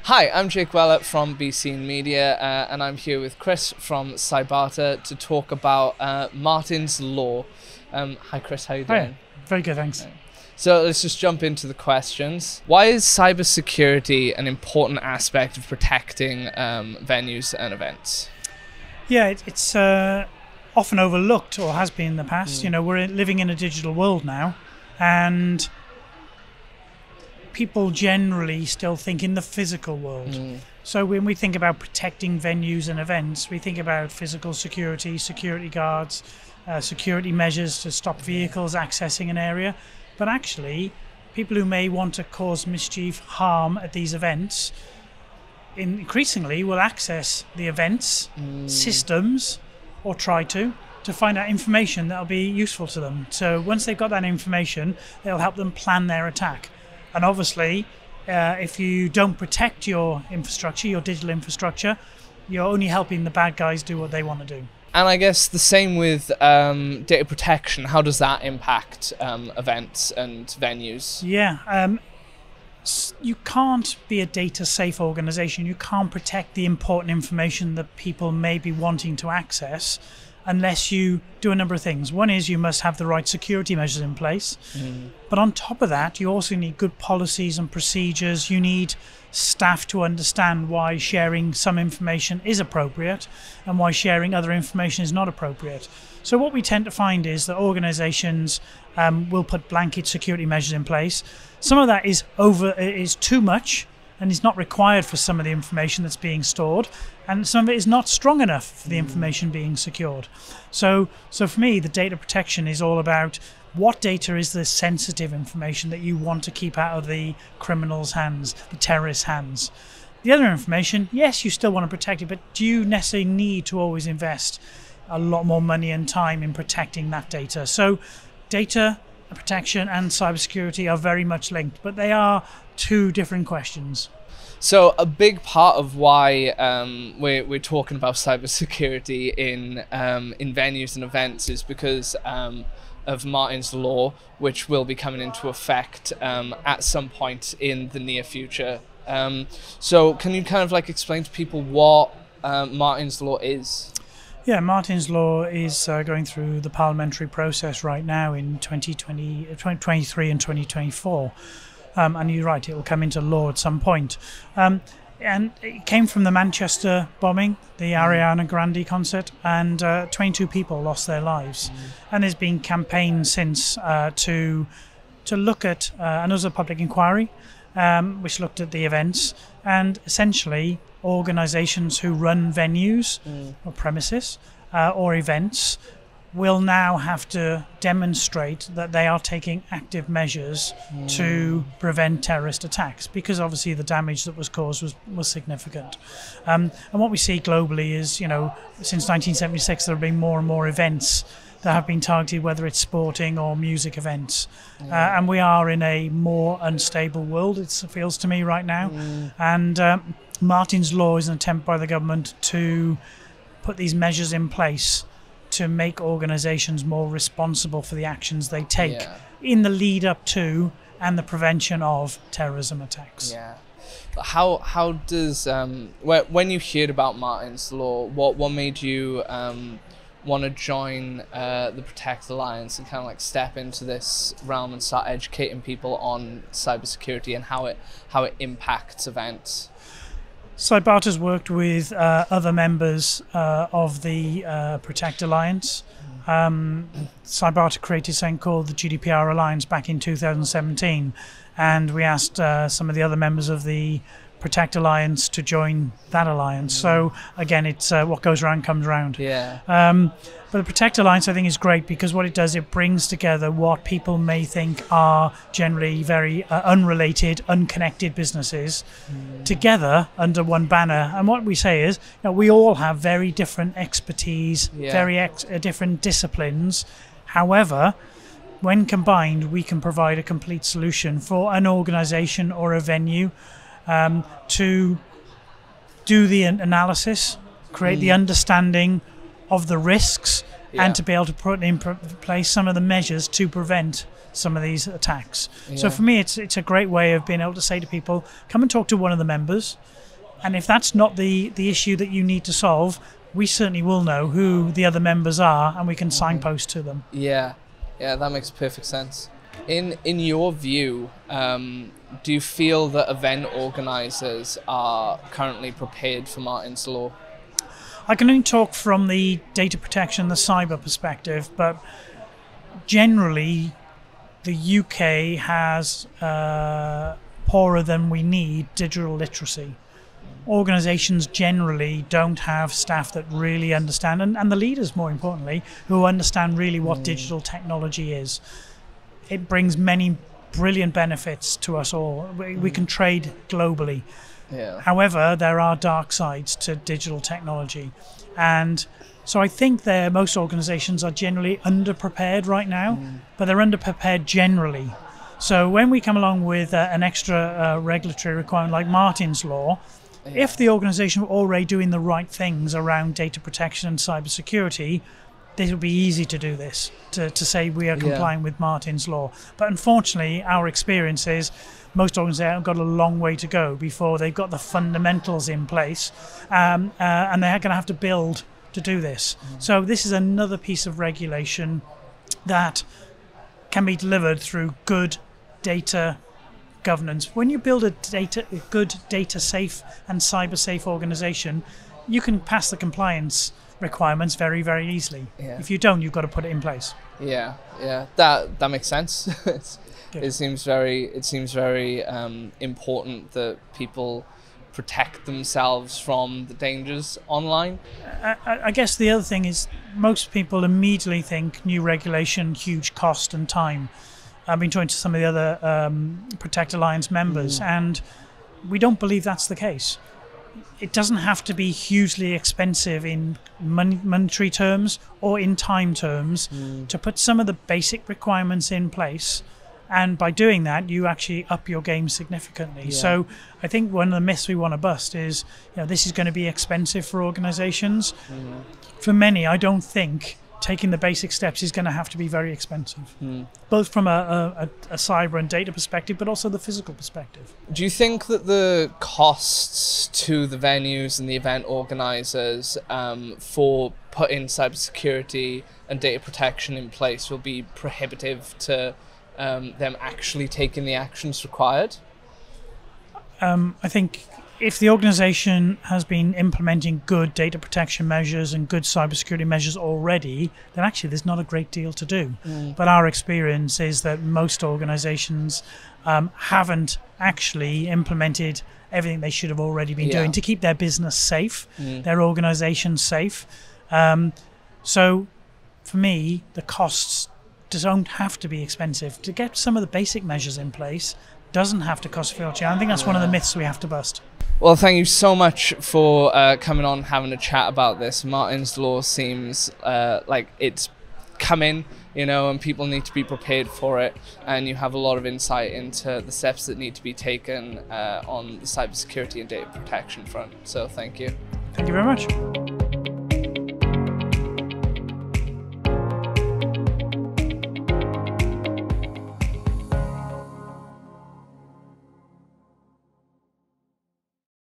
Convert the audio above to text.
Hi, I'm Jake Wellett from BC Media, and I'm here with Chris from Cybata to talk about Martin's Law. Hi Chris, how you doing? Hi, very good, thanks. So let's just jump into the questions. Why is cybersecurity an important aspect of protecting venues and events? Yeah, it's often overlooked, or has been in the past. You know, we're living in a digital world now, and people generally still think in the physical world. So when we think about protecting venues and events, we think about physical security, security guards, security measures to stop vehicles accessing an area. But actually, people who may want to cause mischief, harm at these events, increasingly will access the events, systems, or try to find out information that'll be useful to them. So once they've got that information, it'll help them plan their attack. And obviously, if you don't protect your infrastructure, your digital infrastructure, you're only helping the bad guys do what they want to do. And I guess the same with data protection. How does that impact events and venues? Yeah, you can't be a data safe organization. You can't protect the important information that people may be wanting to access unless you do a number of things. One is you must have the right security measures in place. But on top of that, you also need good policies and procedures. You need staff to understand why sharing some information is appropriate and why sharing other information is not appropriate. So what we tend to find is that organizations will put blanket security measures in place. Some of that is too much and is not required for some of the information that's being stored, and some of it is not strong enough for the information being secured. So for me, the data protection is all about what data is the sensitive information that you want to keep out of the criminals' hands, the terrorists' hands. The other information, yes, you still want to protect it, but do you necessarily need to always invest a lot more money and time in protecting that data? So data protection and cybersecurity are very much linked, but they are two different questions. So a big part of why we're talking about cybersecurity in venues and events is because of Martin's Law, which will be coming into effect at some point in the near future. So can you kind of like explain to people what Martin's Law is? Yeah, Martin's Law is going through the parliamentary process right now in 2023 and 2024. And you're right, it will come into law at some point. And it came from the Manchester bombing, the Ariana Grande concert, and 22 people lost their lives. And there's been campaigns since to look at another public inquiry, which looked at the events, and essentially organisations who run venues or premises or events will now have to demonstrate that they are taking active measures to prevent terrorist attacks, because obviously the damage that was caused was significant. And what we see globally is, you know, since 1976 there have been more and more events that have been targeted, whether it's sporting or music events. And we are in a more unstable world, it feels to me right now. And Martin's Law is an attempt by the government to put these measures in place to make organisations more responsible for the actions they take in the lead up to and the prevention of terrorism attacks. Yeah. How does when you heard about Martin's Law, what made you want to join the Protect Alliance and kind of like step into this realm and start educating people on cybersecurity and how it impacts events? Cybata's worked with other members of the Protect Alliance. Cybata created something called the GDPR Alliance back in 2017, and we asked some of the other members of the Protect Alliance to join that alliance. So again, it's what goes around comes around. Yeah. But the Protect Alliance, I think, is great because what it does, it brings together what people may think are generally very unrelated, unconnected businesses together under one banner. And what we say is, you know, we all have very different expertise, very different disciplines. However, when combined, we can provide a complete solution for an organization or a venue to do the analysis, create the understanding of the risks and to be able to put in place some of the measures to prevent some of these attacks. So for me, it's a great way of being able to say to people, come and talk to one of the members, and if that's not the issue that you need to solve, we certainly will know who the other members are, and we can signpost to them. Yeah, that makes perfect sense. In your view, do you feel that event organisers are currently prepared for Martyn's Law? I can only talk from the data protection, the cyber perspective, but generally the UK has poorer than we need digital literacy. Organisations generally don't have staff that really understand, and the leaders, more importantly, who understand really what digital technology is. It brings many brilliant benefits to us all. We can trade globally. Yeah. However, there are dark sides to digital technology. And so I think most organisations are generally underprepared right now, but they're underprepared generally. So when we come along with an extra regulatory requirement like Martyn's Law, if the organisation were already doing the right things around data protection and cybersecurity, it would be easy to do this, to say we are complying with Martyn's Law. But unfortunately, our experience is most organisations have got a long way to go before they've got the fundamentals in place, and they're going to have to build to do this. So this is another piece of regulation that can be delivered through good data governance. When you build a good data safe and cyber safe organisation, you can pass the compliance requirements very, very easily. If you don't, you've got to put it in place. That makes sense. It seems very important that people protect themselves from the dangers online. I guess the other thing is most people immediately think new regulation, huge cost and time. I've been talking to some of the other Protect Alliance members, and we don't believe that's the case. It doesn't have to be hugely expensive in monetary terms or in time terms to put some of the basic requirements in place, and by doing that you actually up your game significantly. So I think one of the myths we want to bust is, this is going to be expensive for organizations. For many, I don't think taking the basic steps is going to have to be very expensive, both from a cyber and data perspective, but also the physical perspective. Do you think that the costs to the venues and the event organisers for putting cybersecurity and data protection in place will be prohibitive to them actually taking the actions required? I think if the organisation has been implementing good data protection measures and good cybersecurity measures already, then actually there's not a great deal to do. But our experience is that most organisations haven't actually implemented everything they should have already been doing to keep their business safe, their organisation safe. So for me, the costs don't have to be expensive. To get some of the basic measures in place doesn't have to cost a fortune. I think that's one of the myths we have to bust. Well, thank you so much for coming on, having a chat about this. Martyn's Law seems like it's coming, and people need to be prepared for it. And you have a lot of insight into the steps that need to be taken on the cybersecurity and data protection front. So thank you. Thank you very much.